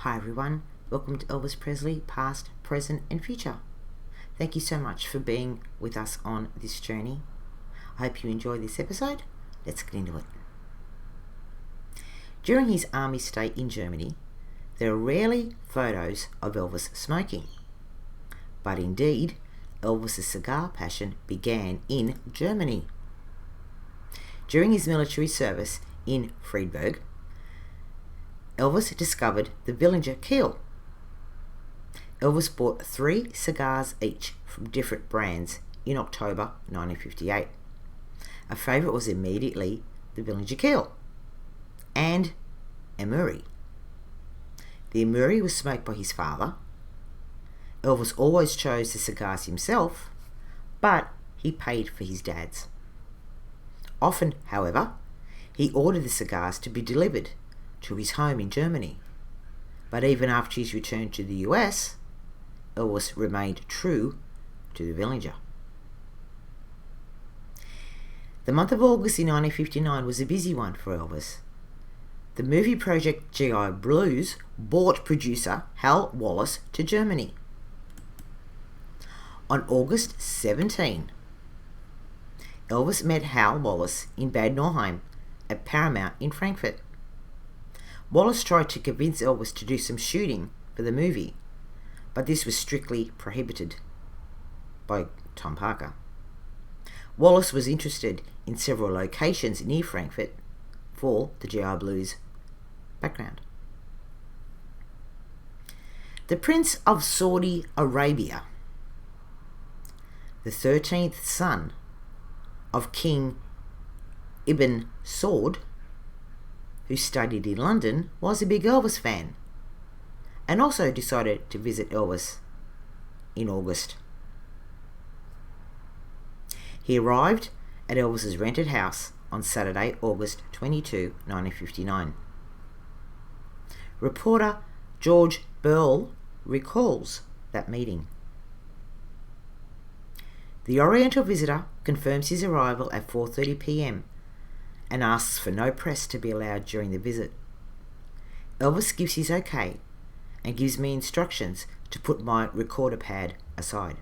Hi everyone, welcome to Elvis Presley, past, present and future. Thank you so much for being with us on this journey. I hope you enjoy this episode. Let's get into it. During his army stay in Germany, there are rarely photos of Elvis smoking. But indeed, Elvis's cigar passion began in Germany. During his military service in Friedberg, Elvis discovered the Villinger Kiel. Elvis bought 3 cigars each from different brands in October 1958. A favourite was immediately the Villinger Kiel and Emery. The Emery was smoked by his father. Elvis always chose the cigars himself, but he paid for his dad's. Often, however, he ordered the cigars to be delivered to his home in Germany. But even after his return to the US, Elvis remained true to the Villinger. The month of August in 1959 was a busy one for Elvis. The movie project G.I. Blues brought producer Hal Wallace to Germany. On August 17, Elvis met Hal Wallace in Bad Nauheim at Paramount in Frankfurt. Wallace tried to convince Elvis to do some shooting for the movie, but this was strictly prohibited by Tom Parker. Wallace was interested in several locations near Frankfurt for the G.I. Blues background. The Prince of Saudi Arabia, the 13th son of King Ibn Saud, who studied in London, was a big Elvis fan and also decided to visit Elvis in August. He arrived at Elvis's rented house on Saturday, August 22, 1959. Reporter George Burl recalls that meeting. The Oriental visitor confirms his arrival at 4:30 p.m. and asks for no press to be allowed during the visit. Elvis gives his okay and gives me instructions to put my recorder pad aside.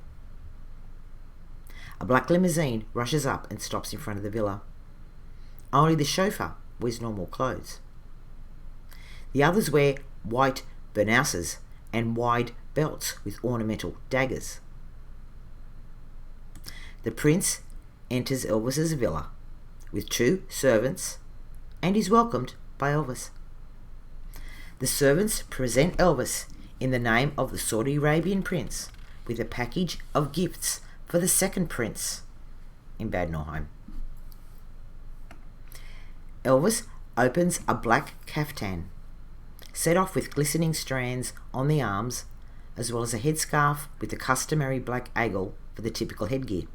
A black limousine rushes up and stops in front of the villa. Only the chauffeur wears normal clothes. The others wear white burnouses and wide belts with ornamental daggers. The prince enters Elvis's villa with 2 servants and is welcomed by Elvis. The servants present Elvis in the name of the Saudi Arabian prince with a package of gifts for the second prince in Bad Nauheim. Elvis opens a black caftan, set off with glistening strands on the arms, as well as a headscarf with the customary black aigle for the typical headgear.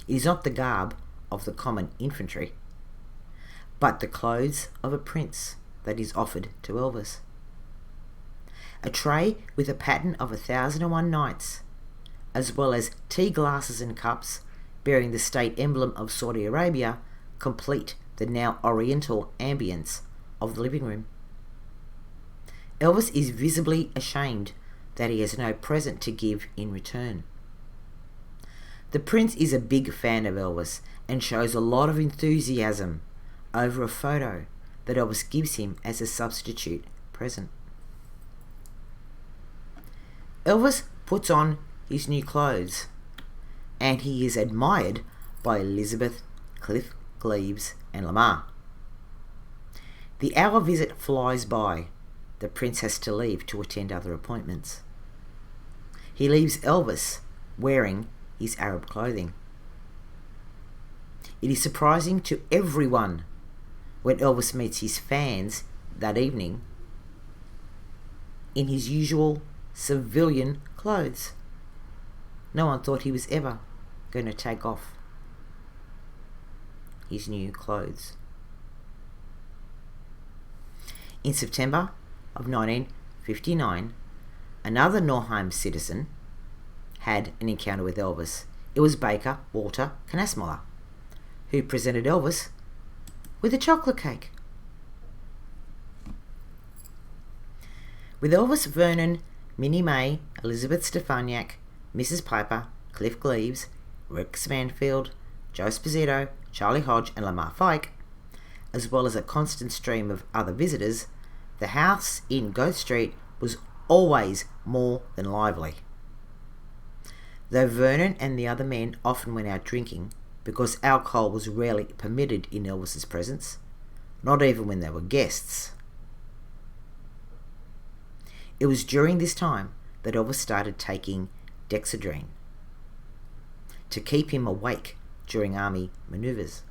It is not the garb of the common infantry, but the clothes of a prince that is offered to Elvis. A tray with a pattern of 1001 Nights, as well as tea glasses and cups bearing the state emblem of Saudi Arabia, complete the now oriental ambience of the living room. Elvis is visibly ashamed that he has no present to give in return. The prince is a big fan of Elvis and shows a lot of enthusiasm over a photo that Elvis gives him as a substitute present. Elvis puts on his new clothes and he is admired by Elizabeth, Cliff, Gleaves and Lamar. The hour visit flies by. The prince has to leave to attend other appointments. He leaves Elvis wearing his Arab clothing. It is surprising to everyone when Elvis meets his fans that evening in his usual civilian clothes. No one thought he was ever going to take off his new clothes. In September of 1959, another Nauheim citizen had an encounter with Elvis. It was baker Walter Knasmuller, who presented Elvis with a chocolate cake. With Elvis, Vernon, Minnie May, Elizabeth Stefaniak, Mrs. Piper, Cliff Gleaves, Rex Manfield, Joe Sposito, Charlie Hodge and Lamar Fike, as well as a constant stream of other visitors, the house in Goat Street was always more than lively. Though Vernon and the other men often went out drinking, because alcohol was rarely permitted in Elvis's presence, not even when they were guests. It was during this time that Elvis started taking Dexedrine to keep him awake during army manoeuvres.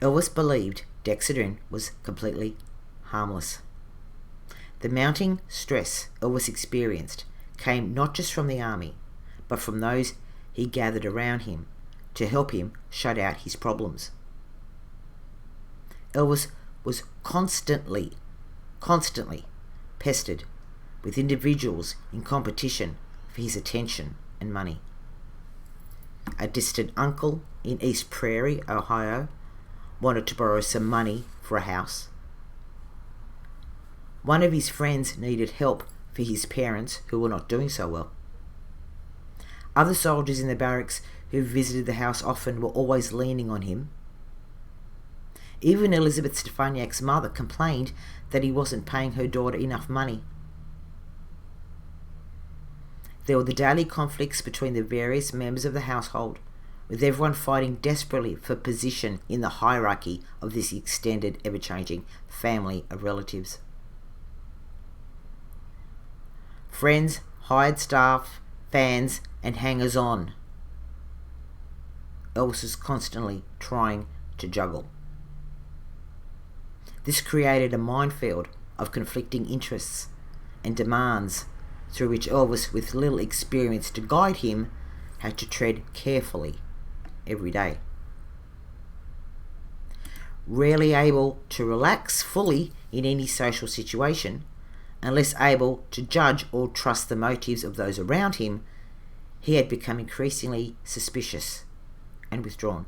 Elvis believed Dexedrine was completely harmless. The mounting stress Elvis experienced came not just from the army, but from those he gathered around him to help him shut out his problems. Elvis was constantly pestered with individuals in competition for his attention and money. A distant uncle in East Prairie, Ohio, wanted to borrow some money for a house. One of his friends needed help for his parents who were not doing so well. Other soldiers in the barracks who visited the house often were always leaning on him. Even Elizabeth Stefaniak's mother complained that he wasn't paying her daughter enough money. There were the daily conflicts between the various members of the household, with everyone fighting desperately for position in the hierarchy of this extended, ever-changing family of relatives. Friends, hired staff, fans, and hangers-on. Elvis was constantly trying to juggle. This created a minefield of conflicting interests and demands through which Elvis, with little experience to guide him, had to tread carefully every day. Rarely able to relax fully in any social situation, unless able to judge or trust the motives of those around him, he had become increasingly suspicious and withdrawn,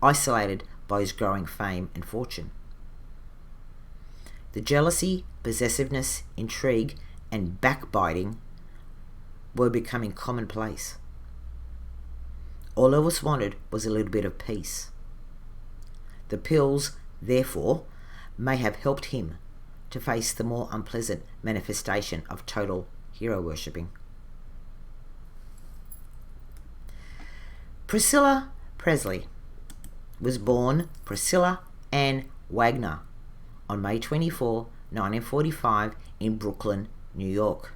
isolated by his growing fame and fortune. The jealousy, possessiveness, intrigue, and backbiting were becoming commonplace. All Elvis wanted was a little bit of peace. The pills, therefore, may have helped him to face the more unpleasant manifestation of total hero worshipping. Priscilla Presley was born Priscilla Ann Wagner on May 24, 1945 in Brooklyn, New York.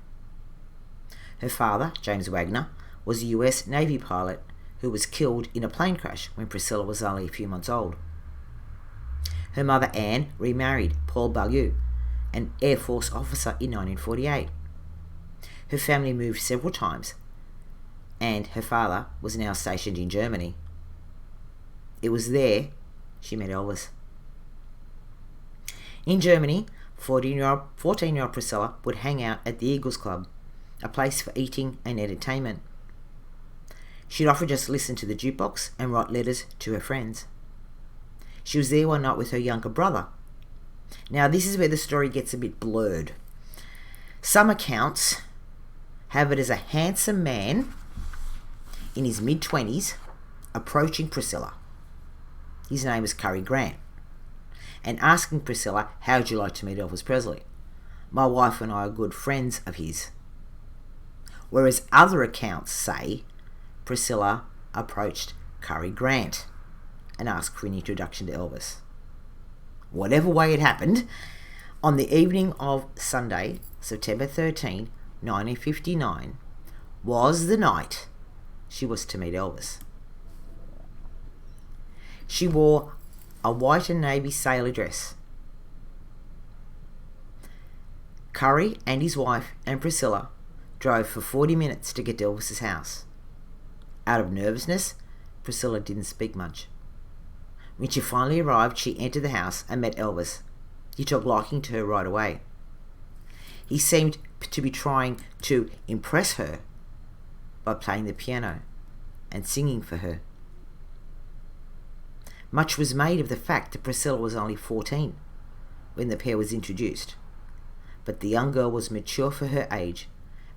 Her father, James Wagner, was a US Navy pilot who was killed in a plane crash when Priscilla was only a few months old. Her mother, Anne, remarried Paul Beaulieu, an Air Force officer, in 1948. Her family moved several times, and her father was now stationed in Germany. It was there she met Elvis. In Germany, 14-year-old Priscilla would hang out at the Eagles Club, a place for eating and entertainment. She'd often just listen to the jukebox and write letters to her friends. She was there one night with her younger brother. Now, this is where the story gets a bit blurred. Some accounts have it as a handsome man in his mid-20s approaching Priscilla. His name is Cary Grant, and asking Priscilla, "How'd you like to meet Elvis Presley? My wife and I are good friends of his." Whereas other accounts say Priscilla approached Cary Grant and asked for an introduction to Elvis. Whatever way it happened, on the evening of Sunday, September 13, 1959, was the night she was to meet Elvis. She wore a white and navy sailor dress. Cary and his wife and Priscilla drove for 40 minutes to get to Elvis's house. Out of nervousness, Priscilla didn't speak much. When she finally arrived, she entered the house and met Elvis. He took liking to her right away. He seemed to be trying to impress her by playing the piano and singing for her. Much was made of the fact that Priscilla was only 14 when the pair was introduced, but the young girl was mature for her age,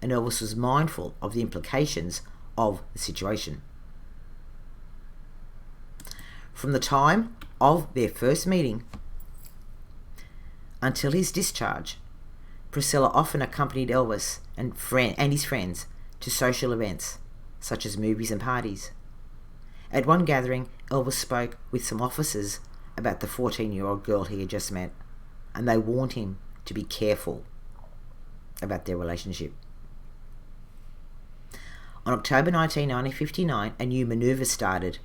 and Elvis was mindful of the implications of the situation. From the time of their first meeting until his discharge, Priscilla often accompanied Elvis and his friends to social events, such as movies and parties. At one gathering, Elvis spoke with some officers about the 14-year-old girl he had just met, and they warned him to be careful about their relationship. On October 19, 1959, a new manoeuvre started,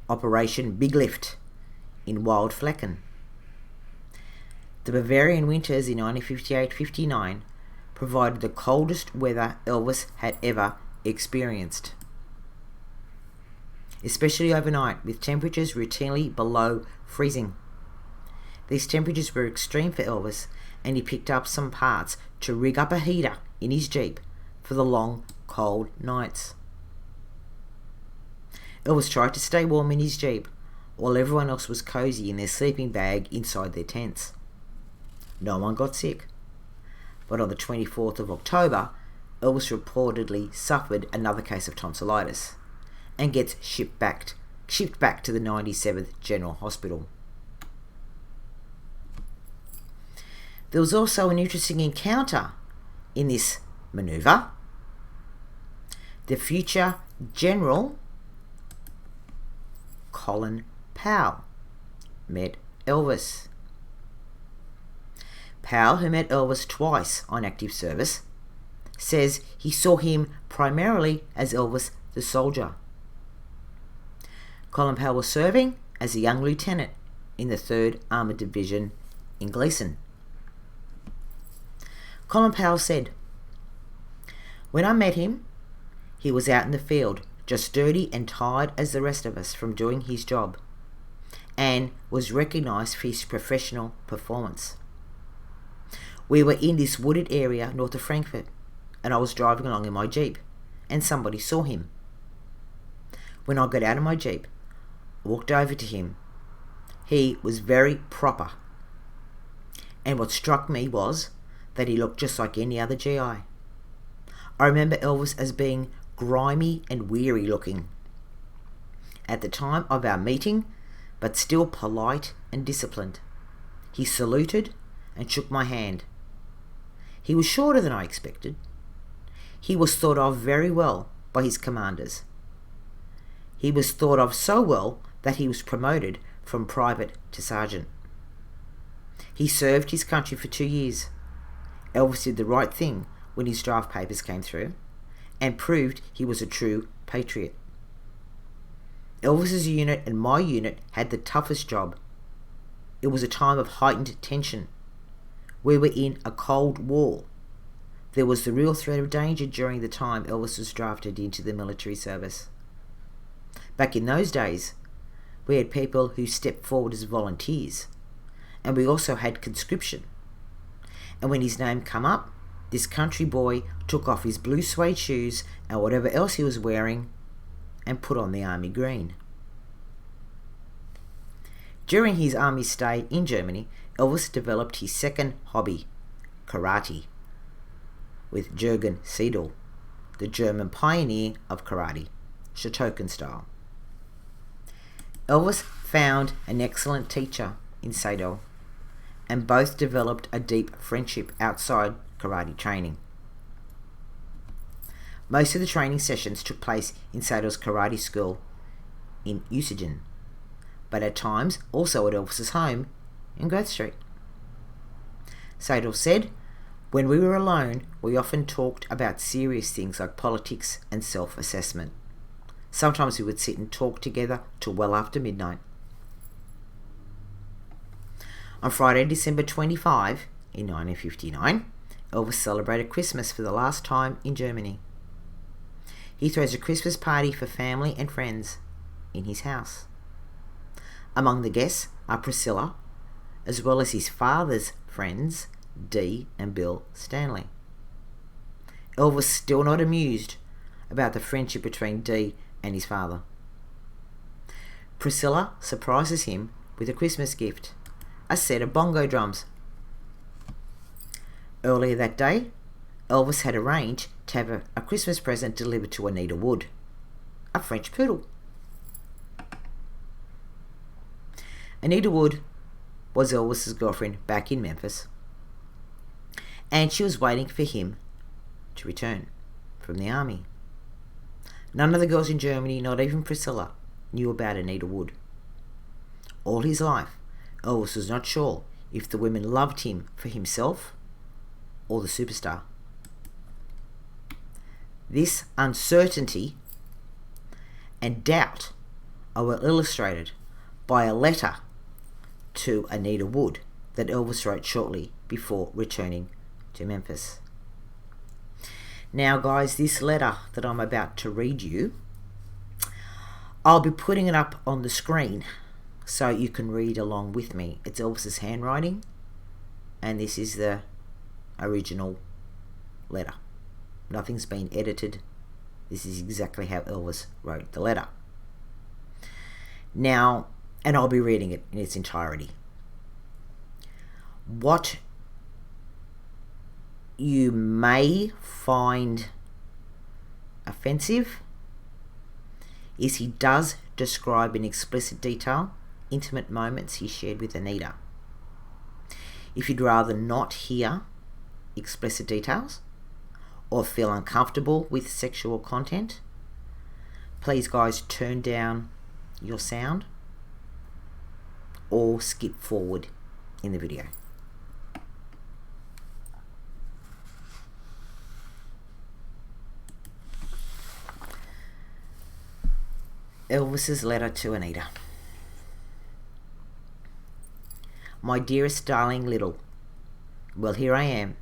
Operation Big Lift, in Wild Flecken. The Bavarian winters in 1958-59 provided the coldest weather Elvis had ever experienced, especially overnight, with temperatures routinely below freezing. These temperatures were extreme for Elvis, and he picked up some parts to rig up a heater in his Jeep for the long, cold nights. Elvis tried to stay warm in his Jeep, while everyone else was cozy in their sleeping bag inside their tents. No one got sick, but on the 24th of October, Elvis reportedly suffered another case of tonsillitis and gets shipped back to the 97th General Hospital. There was also an interesting encounter in this manoeuvre. The future General Colin Powell met Elvis. Powell, who met Elvis twice on active service, says he saw him primarily as Elvis the soldier. Colin Powell was serving as a young lieutenant in the 3rd Armoured Division in Gleason. Colin Powell said, "When I met him, he was out in the field, just dirty and tired as the rest of us from doing his job, and was recognised for his professional performance. We were in this wooded area north of Frankfurt, and I was driving along in my Jeep, and somebody saw him. When I got out of my Jeep, I walked over to him. He was very proper, and what struck me was that he looked just like any other GI. I remember Elvis as being grimy and weary looking at the time of our meeting, but still polite and disciplined. He saluted and shook my hand. He was shorter than I expected. He was thought of very well by his commanders. He was thought of so well that he was promoted from private to sergeant. He served his country for 2 years. Elvis did the right thing when his draft papers came through and proved he was a true patriot. Elvis's unit and my unit had the toughest job. It was a time of heightened tension. We were in a Cold War. There was the real threat of danger during the time Elvis was drafted into the military service. Back in those days, we had people who stepped forward as volunteers, and we also had conscription. And when his name came up, this country boy took off his blue suede shoes and whatever else he was wearing and put on the army green. During his army stay in Germany, Elvis developed his second hobby, karate, with Jürgen Seidel, the German pioneer of karate, Shotokan style. Elvis found an excellent teacher in Seidel, and both developed a deep friendship outside karate training. Most of the training sessions took place in Seidel's karate school in Usigen, but at times also at Elvis's home in Grove Street. Seidel said, "When we were alone, we often talked about serious things like politics and self-assessment. Sometimes we would sit and talk together till well after midnight." On Friday, December 25, in 1959, Elvis celebrated Christmas for the last time in Germany. He throws a Christmas party for family and friends in his house. Among the guests are Priscilla, as well as his father's friends, Dee and Bill Stanley. Elvis still not amused about the friendship between Dee and his father. Priscilla surprises him with a Christmas gift, a set of bongo drums. Earlier that day, Elvis had arranged to have a Christmas present delivered to Anita Wood, a French poodle. Anita Wood was Elvis's girlfriend back in Memphis, and she was waiting for him to return from the army. None of the girls in Germany, not even Priscilla, knew about Anita Wood. All his life, Elvis was not sure if the women loved him for himself or the superstar. This uncertainty and doubt are well illustrated by a letter to Anita Wood that Elvis wrote shortly before returning to Memphis. Now guys, this letter that I'm about to read you, I'll be putting it up on the screen so you can read along with me. It's Elvis's handwriting, and this is the original letter. Nothing's been edited. This is exactly how Elvis wrote the letter. Now, and I'll be reading it in its entirety. What you may find offensive is he does describe in explicit detail intimate moments he shared with Anita. If you'd rather not hear explicit details or feel uncomfortable with sexual content, please guys turn down your sound or skip forward in the video. Elvis's letter to Anita. My dearest darling little, well, here I am,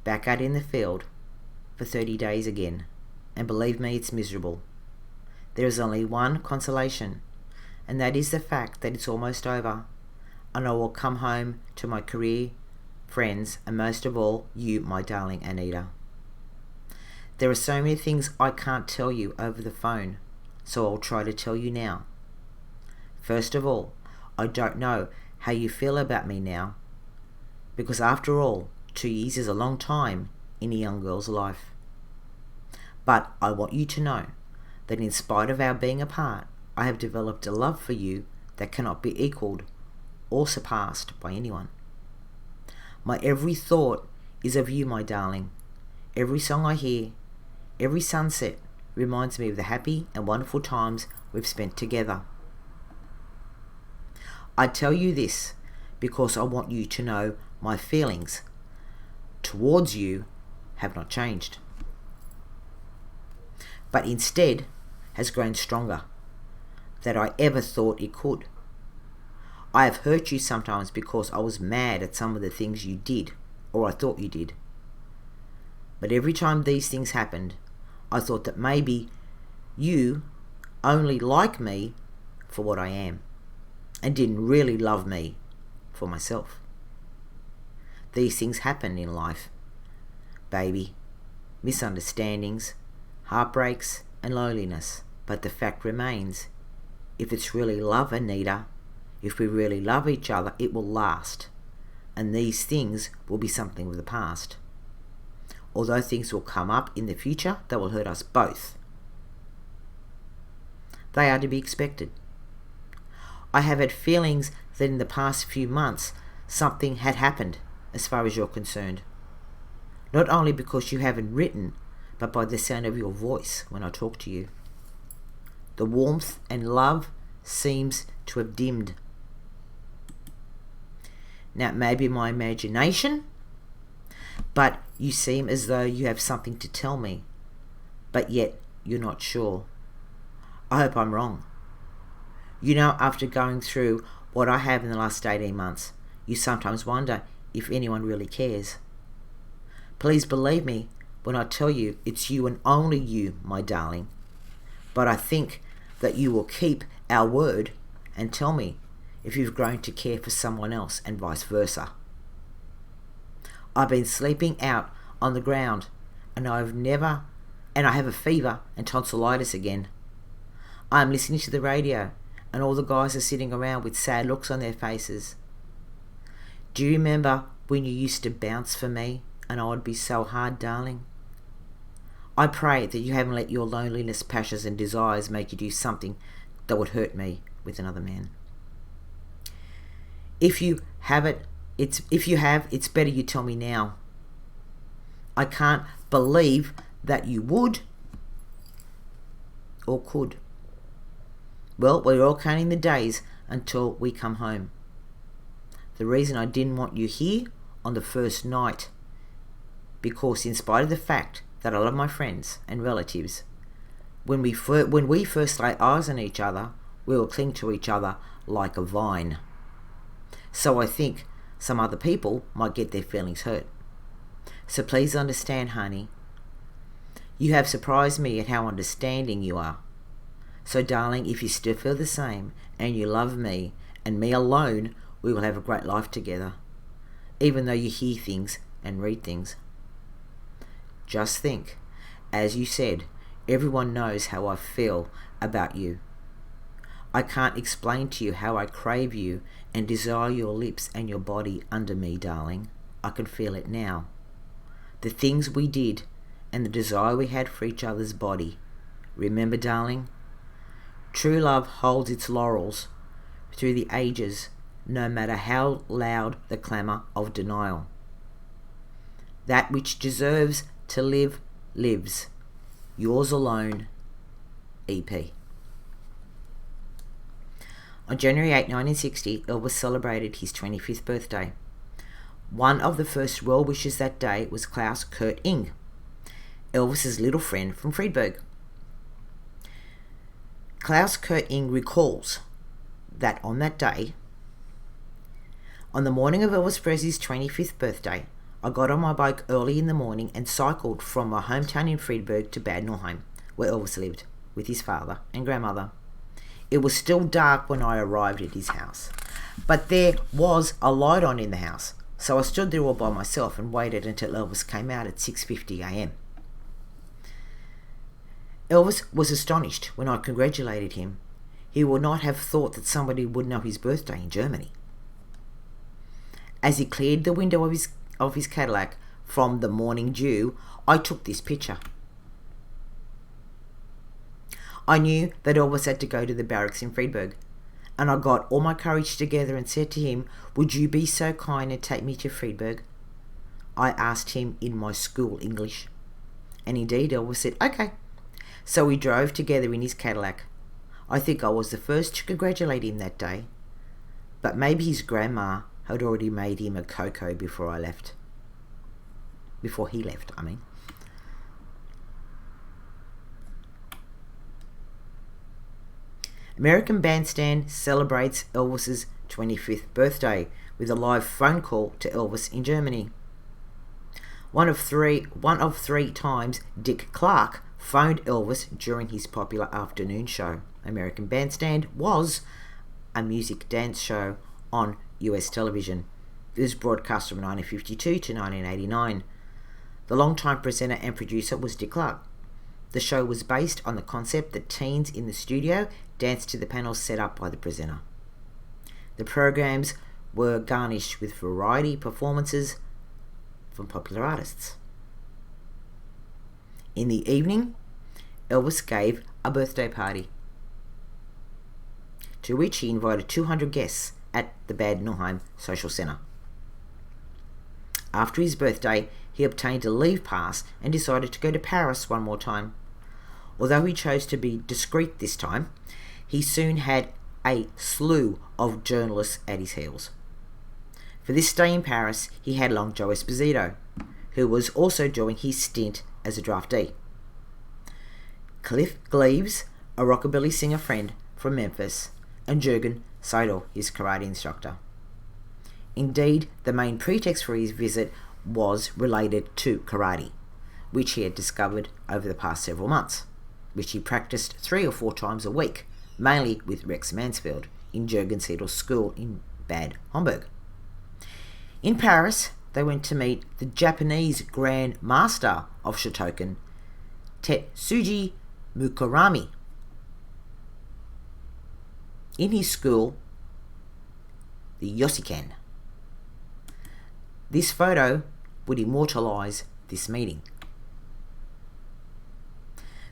back out in the field for 30 days again, and believe me, it's miserable. There is only one consolation, and that is the fact that it's almost over, and I will come home to my career, friends, and most of all, you, my darling Anita. There are so many things I can't tell you over the phone, so I'll try to tell you now. First of all, I don't know how you feel about me now, because after all, 2 years is a long time in a young girl's life. But I want you to know that in spite of our being apart, I have developed a love for you that cannot be equaled or surpassed by anyone. My every thought is of you, my darling. Every song I hear, every sunset reminds me of the happy and wonderful times we've spent together. I tell you this because I want you to know my feelings towards you have not changed, but instead has grown stronger than I ever thought it could. I have hurt you sometimes because I was mad at some of the things you did or I thought you did. But every time these things happened, I thought that maybe you only like me for what I am and didn't really love me for myself. These things happen in life, baby. Misunderstandings, heartbreaks, and loneliness. But the fact remains, if it's really love, Anita, if we really love each other, it will last. And these things will be something of the past. Although things will come up in the future that will hurt us both. They are to be expected. I have had feelings that in the past few months something had happened as far as you're concerned. Not only because you haven't written, but by the sound of your voice when I talk to you. The warmth and love seems to have dimmed. Now it may be my imagination, but you seem as though you have something to tell me, but yet you're not sure. I hope I'm wrong. You know, after going through what I have in the last 18 months, you sometimes wonder if anyone really cares. Please believe me when I tell you it's you and only you, my darling. But I think that you will keep our word and tell me if you've grown to care for someone else and vice versa. I've been sleeping out on the ground and I have a fever and tonsillitis again. I'm listening to the radio and all the guys are sitting around with sad looks on their faces. Do you remember when you used to bounce for me and I would be so hard, darling? I pray that you haven't let your loneliness, passions and desires make you do something that would hurt me with another man. If you have, it's better you tell me now. I can't believe that you would or could. Well, we're all counting the days until we come home. The reason I didn't want you here on the first night, because in spite of the fact that I love my friends and relatives, when we first lay eyes on each other, we will cling to each other like a vine. So I think some other people might get their feelings hurt. So please understand, honey. You have surprised me at how understanding you are. So darling, if you still feel the same and you love me and me alone, we will have a great life together, even though you hear things and read things. Just think, as you said, everyone knows how I feel about you. I can't explain to you how I crave you and desire your lips and your body under me, darling. I can feel it now. The things we did and the desire we had for each other's body. Remember, darling? True love holds its laurels through the ages, no matter how loud the clamour of denial. That which deserves to live, lives. Yours alone, EP. On January 8, 1960, Elvis celebrated his 25th birthday. One of the first well-wishers that day was Klaus Kurt Ing, Elvis's little friend from Friedberg. Klaus Kurt Ing recalls that on that day, on the morning of Elvis Presley's 25th birthday, I got on my bike early in the morning and cycled from my hometown in Friedberg to Bad Nauheim, where Elvis lived, with his father and grandmother. It was still dark when I arrived at his house, but there was a light on in the house, so I stood there all by myself and waited until Elvis came out at 6:50 a.m. Elvis was astonished when I congratulated him. He would not have thought that somebody would know his birthday in Germany. As he cleared the window of his Cadillac from the morning dew, I took this picture. I knew that Elvis had to go to the barracks in Friedberg, and I got all my courage together and said to him, "Would you be so kind and take me to Friedberg?" I asked him in my school English, and indeed Elvis said, "Okay." So we drove together in his Cadillac. I think I was the first to congratulate him that day, but maybe his grandma had already made him a cocoa before he left, I mean. American Bandstand celebrates Elvis's 25th birthday with a live phone call to Elvis in Germany. One of three times Dick Clark phoned Elvis during his popular afternoon show. American Bandstand was a music dance show on US television. It was broadcast from 1952 to 1989. The longtime presenter and producer was Dick Clark. The show was based on the concept that teens in the studio danced to the panels set up by the presenter. The programs were garnished with variety performances from popular artists. In the evening, Elvis gave a birthday party, to which he invited 200 guests at the Bad Nauheim Social Centre. After his birthday, he obtained a leave pass and decided to go to Paris one more time. Although he chose to be discreet this time, he soon had a slew of journalists at his heels. For this stay in Paris, he had along Joe Esposito, who was also doing his stint as a draftee. Cliff Gleaves, a rockabilly singer friend from Memphis, and Jürgen Seidel, his karate instructor. Indeed, the main pretext for his visit was related to karate, which he had discovered over the past several months, which he practiced 3 or 4 times a week, mainly with Rex Mansfield in Jürgen Seidel's school in Bad Homburg. In Paris, they went to meet the Japanese Grand Master of Shotokan, Tetsuji Mukarami. In his school, the Yossikan. This photo would immortalise this meeting.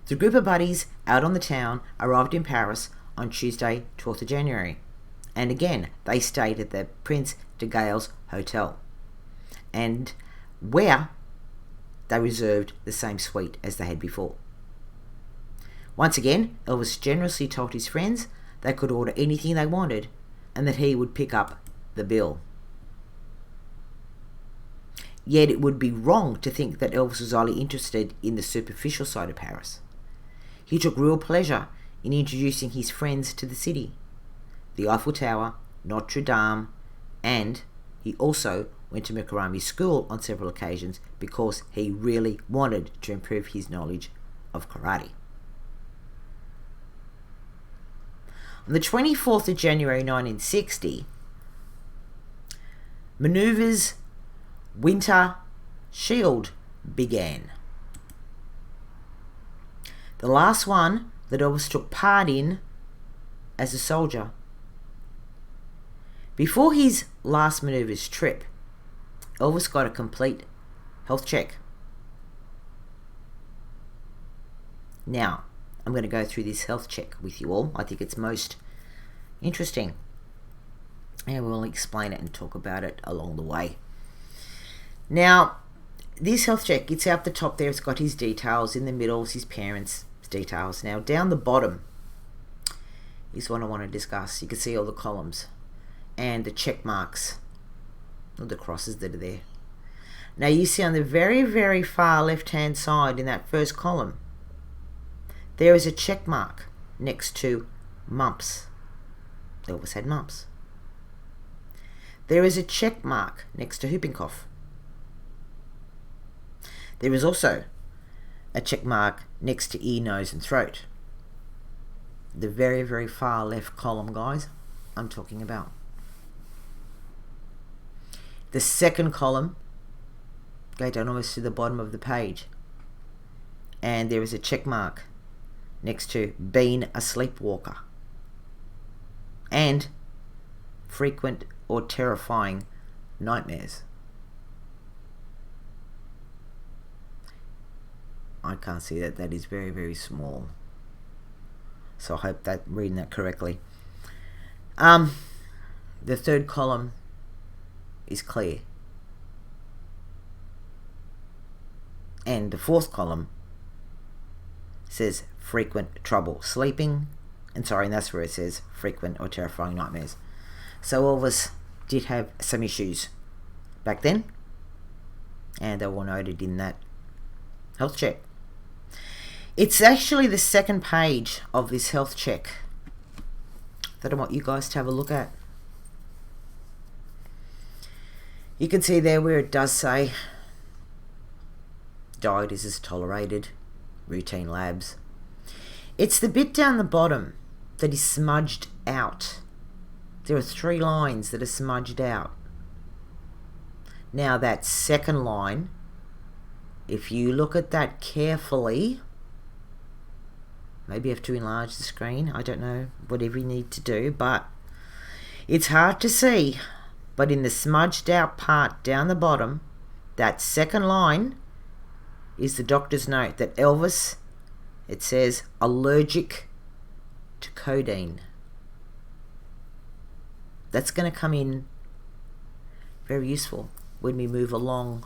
The group of buddies out on the town arrived in Paris on Tuesday, 12th of January. And again, they stayed at the Prince de Galles Hotel, and where they reserved the same suite as they had before. Once again, Elvis generously told his friends they could order anything they wanted and that he would pick up the bill. Yet it would be wrong to think that Elvis was only interested in the superficial side of Paris. He took real pleasure in introducing his friends to the city, the Eiffel Tower, Notre Dame, and he also went to Makarami school on several occasions because he really wanted to improve his knowledge of karate. On the 24th of January 1960, Manoeuvres Winter Shield began. The last one that Elvis took part in as a soldier. Before his last manoeuvres trip, Elvis got a complete health check. Now, I'm going to go through this health check with you all. I think it's most interesting. And we'll explain it and talk about it along the way. Now, this health check, it's out the top there. It's got his details. In the middle is his parents' details. Now, down the bottom is what I want to discuss. You can see all the columns and the check marks, or the crosses that are there. Now, you see on the very, very far left-hand side in that first column, there is a check mark next to mumps. Elvis had mumps. There is a check mark next to whooping cough. There is also a check mark next to ear, nose and throat. The very, very far left column, guys, I'm talking about. The second column, go down almost to the bottom of the page, and there is a check mark next to being a sleepwalker and frequent or terrifying nightmares. I can't see that. That is very, very small. So I hope that I'm reading that correctly. The third column is clear. And the fourth column says frequent trouble sleeping. And that's where it says frequent or terrifying nightmares. So Elvis did have some issues back then, and they were noted in that health check. It's actually the second page of this health check that I want you guys to have a look at. You can see there where it does say diet is tolerated, routine labs. It's the bit down the bottom that is smudged out. There are 3 lines that are smudged out. Now that second line, if you look at that carefully, maybe you have to enlarge the screen, I don't know, whatever you need to do, but it's hard to see. But in the smudged out part down the bottom, that second line is the doctor's note that Elvis, it says, allergic to codeine. That's going to come in very useful when we move along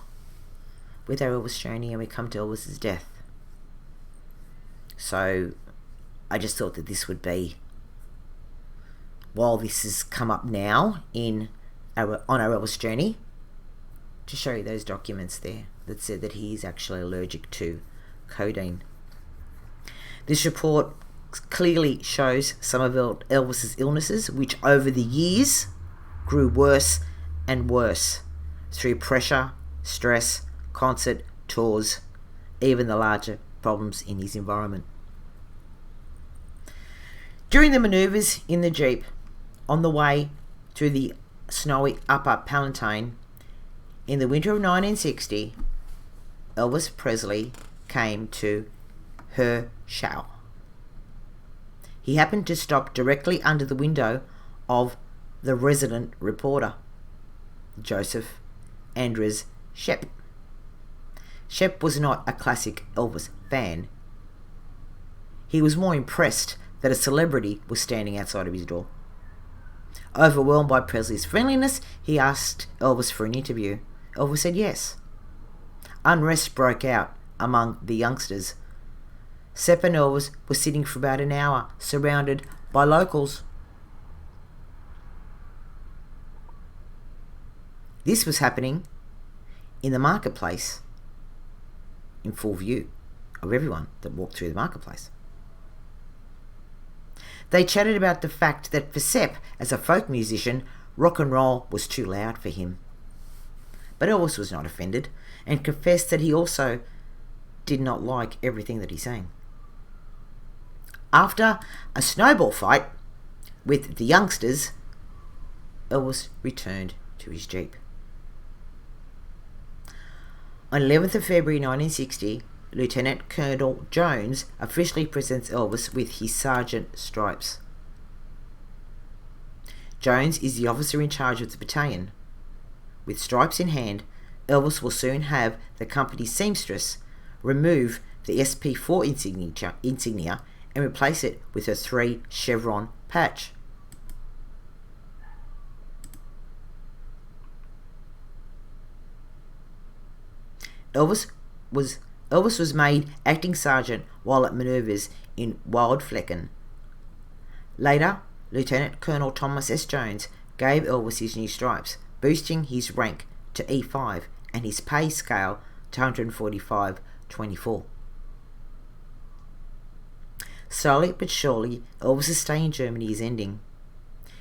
with our Elvis journey and we come to Elvis's death. So I just thought that this would be, while this has come up now on our Elvis journey, to show you those documents there that said that he is actually allergic to codeine. This report clearly shows some of Elvis's illnesses, which over the years grew worse and worse through pressure, stress, concert, tours, even the larger problems in his environment. During the manoeuvres in the Jeep on the way through the snowy Upper Palatine in the winter of 1960, Elvis Presley came to her shower. He happened to stop directly under the window of the resident reporter, Joseph Andres Shep. Shep was not a classic Elvis fan. He was more impressed that a celebrity was standing outside of his door. Overwhelmed by Presley's friendliness, he asked Elvis for an interview. Elvis said yes. Unrest broke out among the youngsters. Shep and Elvis were sitting for about an hour, surrounded by locals. This was happening in the marketplace, in full view of everyone that walked through the marketplace. They chatted about the fact that for Shep, as a folk musician, rock and roll was too loud for him. But Elvis was not offended and confessed that he also did not like everything that he sang. After a snowball fight with the youngsters, Elvis returned to his Jeep. On 11th of February 1960, Lieutenant Colonel Jones officially presents Elvis with his sergeant stripes. Jones is the officer in charge of the battalion. With stripes in hand, Elvis will soon have the company's seamstress remove the SP4 insignia and replace it with a 3 chevron patch. Elvis was made acting sergeant while at manoeuvres in Wildflecken. Later, Lieutenant Colonel Thomas S. Jones gave Elvis his new stripes, boosting his rank to E5 and his pay scale to 145.24. Slowly but surely, Elvis's stay in Germany is ending.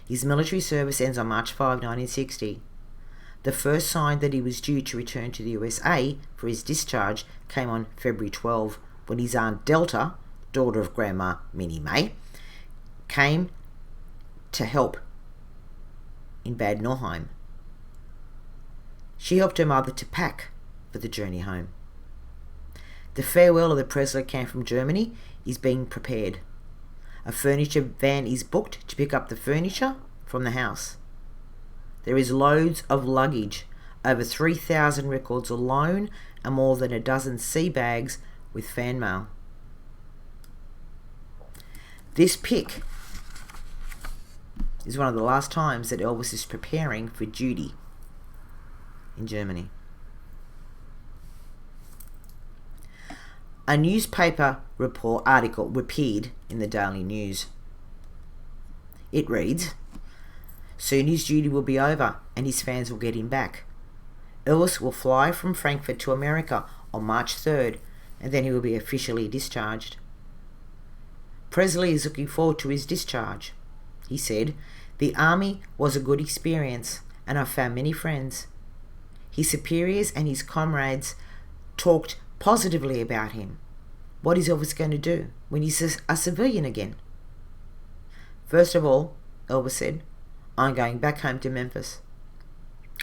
His military service ends on March 5, 1960. The first sign that he was due to return to the USA for his discharge came on February 12, when his Aunt Delta, daughter of Grandma Minnie May, came to help in Bad Nauheim. She helped her mother to pack for the journey home. The farewell of the Presley camp from Germany is being prepared. A furniture van is booked to pick up the furniture from the house. There is loads of luggage, over 3,000 records alone, and more than a dozen sea bags with fan mail. This pic is one of the last times that Elvis is preparing for duty in Germany. A newspaper report article appeared in the Daily News. It reads, "Soon his duty will be over and his fans will get him back. Elvis will fly from Frankfurt to America on March 3rd, and then he will be officially discharged. Presley is looking forward to his discharge. He said, 'The army was a good experience and I found many friends.' His superiors and his comrades talked positively about him. What is Elvis going to do when he's a civilian again? First of all," Elvis said, "I'm going back home to Memphis.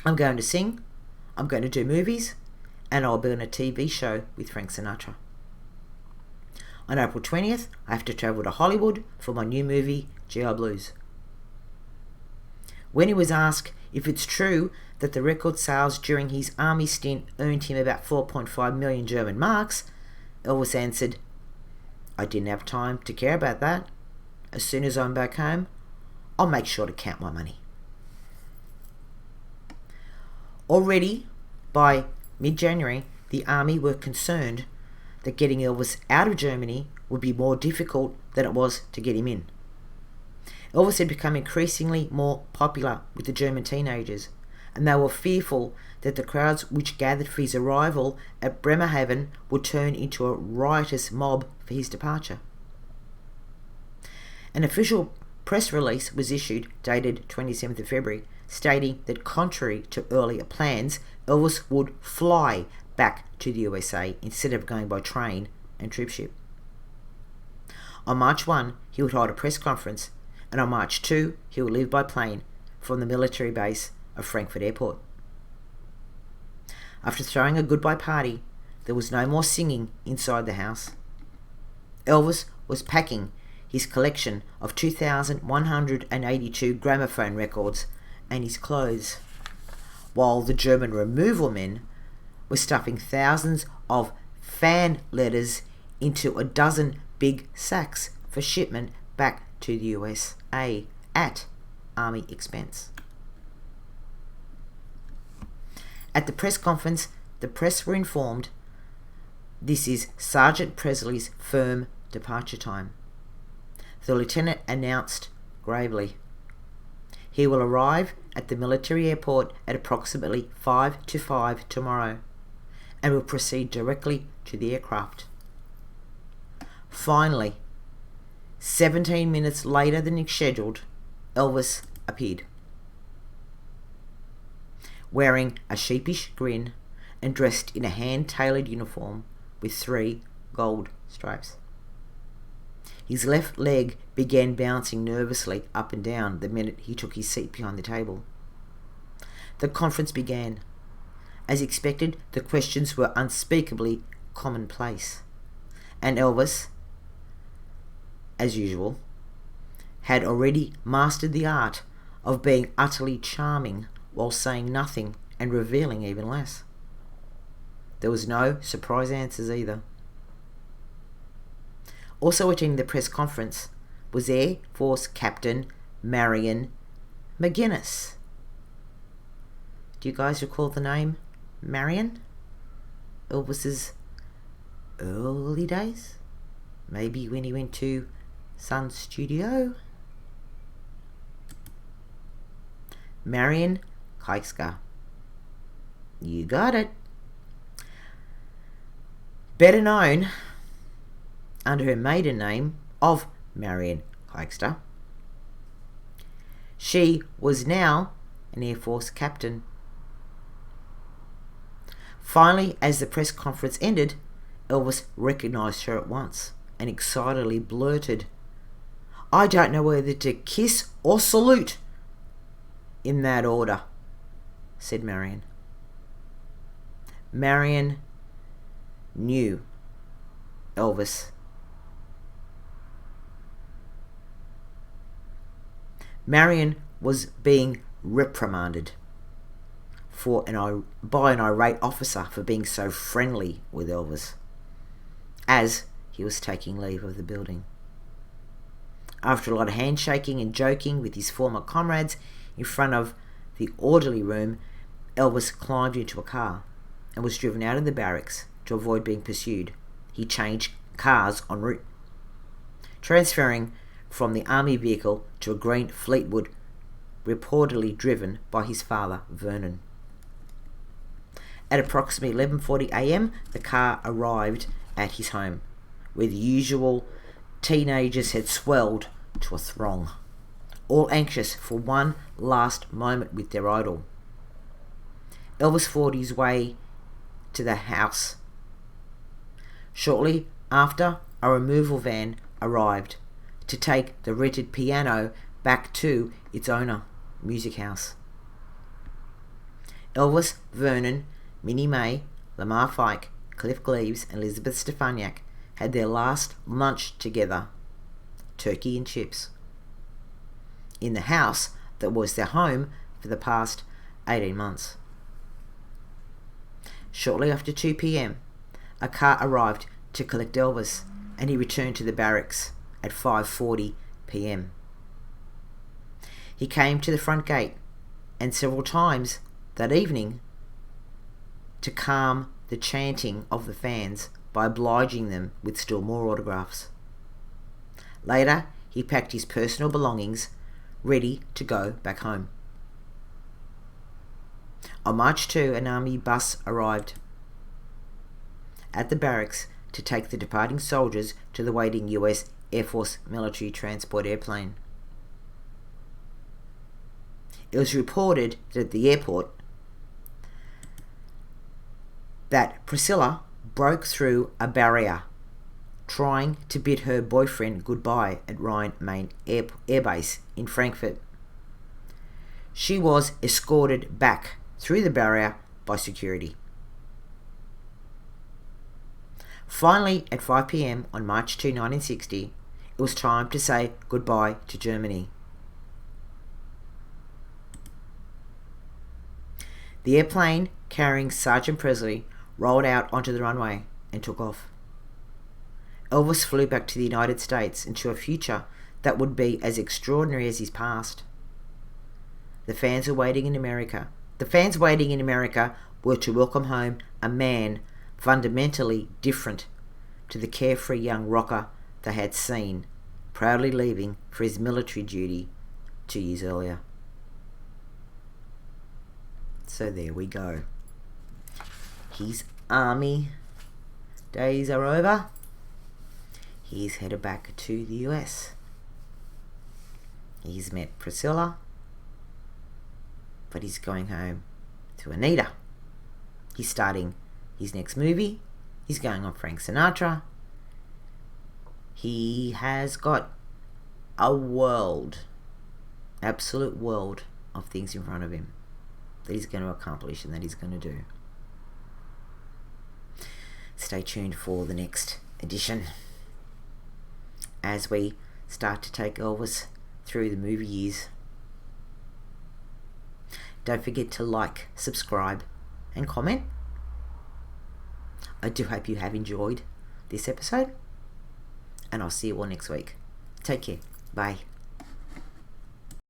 I'm going to sing, I'm going to do movies, and I'll be on a TV show with Frank Sinatra. On April 20th, I have to travel to Hollywood for my new movie, G.I. Blues." When he was asked if it's true that the record sales during his army stint earned him about 4.5 million German marks, Elvis answered, "I didn't have time to care about that. As soon as I'm back home, I'll make sure to count my money." Already, by mid-January, the army were concerned that getting Elvis out of Germany would be more difficult than it was to get him in. Elvis had become increasingly more popular with the German teenagers, and they were fearful that the crowds which gathered for his arrival at Bremerhaven would turn into a riotous mob for his departure. An official press release was issued, dated 27th of February, stating that contrary to earlier plans, Elvis would fly back to the USA instead of going by train and troopship. On March 1, he would hold a press conference, and on March 2, he would leave by plane from the military base of Frankfurt Airport. After throwing a goodbye party, there was no more singing inside the house. Elvis was packing his collection of 2,182 gramophone records and his clothes. while the German removal men were stuffing thousands of fan letters into a dozen big sacks for shipment back to the USA at Army expense. At the press conference, the press were informed this is Sergeant Presley's firm departure time. The lieutenant announced gravely, he will arrive at the military airport at approximately 5 to 5 tomorrow and will proceed directly to the aircraft. Finally, 17 minutes later than scheduled, Elvis appeared, wearing a sheepish grin and dressed in a hand-tailored uniform with 3 gold stripes. His left leg began bouncing nervously up and down the minute he took his seat behind the table. The conference began. As expected, the questions were unspeakably commonplace, and Elvis, as usual, had already mastered the art of being utterly charming while saying nothing and revealing even less. There was no surprise answers either. Also attending the press conference was Air Force Captain Marion McGuinness. Do you guys recall the name Marion? Elvis's early days? Maybe when he went to Sun Studio? Marion Keiska. You got it. Better known under her maiden name of Marion Keister. She was now an Air Force captain. Finally, as the press conference ended, Elvis recognized her at once and excitedly blurted, I don't know whether to kiss or salute in that order, said Marion. Marion knew Elvis. Marion was being reprimanded by an irate officer for being so friendly with Elvis as he was taking leave of the building. After a lot of handshaking and joking with his former comrades in front of the orderly room, Elvis climbed into a car and was driven out of the barracks to avoid being pursued. He changed cars en route, transferring from the army vehicle to a green Fleetwood, reportedly driven by his father, Vernon. At approximately 11:40 a.m., the car arrived at his home, where the usual teenagers had swelled to a throng, all anxious for one last moment with their idol. Elvis fought his way to the house. Shortly after, a removal van arrived to take the rented piano back to its owner, Music House. Elvis, Vernon, Minnie May, Lamar Fike, Cliff Gleaves, and Elizabeth Stefaniak had their last lunch together, turkey and chips, in the house that was their home for the past 18 months. Shortly after 2 p.m, a car arrived to collect Elvis, and he returned to the barracks at 5:40 p.m. He came to the front gate and several times that evening to calm the chanting of the fans by obliging them with still more autographs. Later, he packed his personal belongings, ready to go back home. On March 2, an army bus arrived at the barracks to take the departing soldiers to the waiting US Air Force military transport airplane. It was reported that at the airport that Priscilla broke through a barrier trying to bid her boyfriend goodbye at Rhine-Main Air Base in Frankfurt. She was escorted back through the barrier by security. Finally, at 5 p.m. on March 2, 1960, it was time to say goodbye to Germany. The airplane carrying Sergeant Presley rolled out onto the runway and took off. Elvis flew back to the United States into a future that would be as extraordinary as his past. The fans waiting in America were to welcome home a man fundamentally different to the carefree young rocker they had seen proudly leaving for his military duty 2 years earlier. So there we go. His army days are over. He's headed back to the US. He's met Priscilla, but he's going home to Anita. He's starting his next movie. He's going on Frank Sinatra. He has got a world, absolute world of things in front of him that he's going to accomplish and that he's going to do. Stay tuned for the next edition as we start to take Elvis through the movie years. Don't forget to like, subscribe and comment. I do hope you have enjoyed this episode, and I'll see you all next week. Take care. Bye.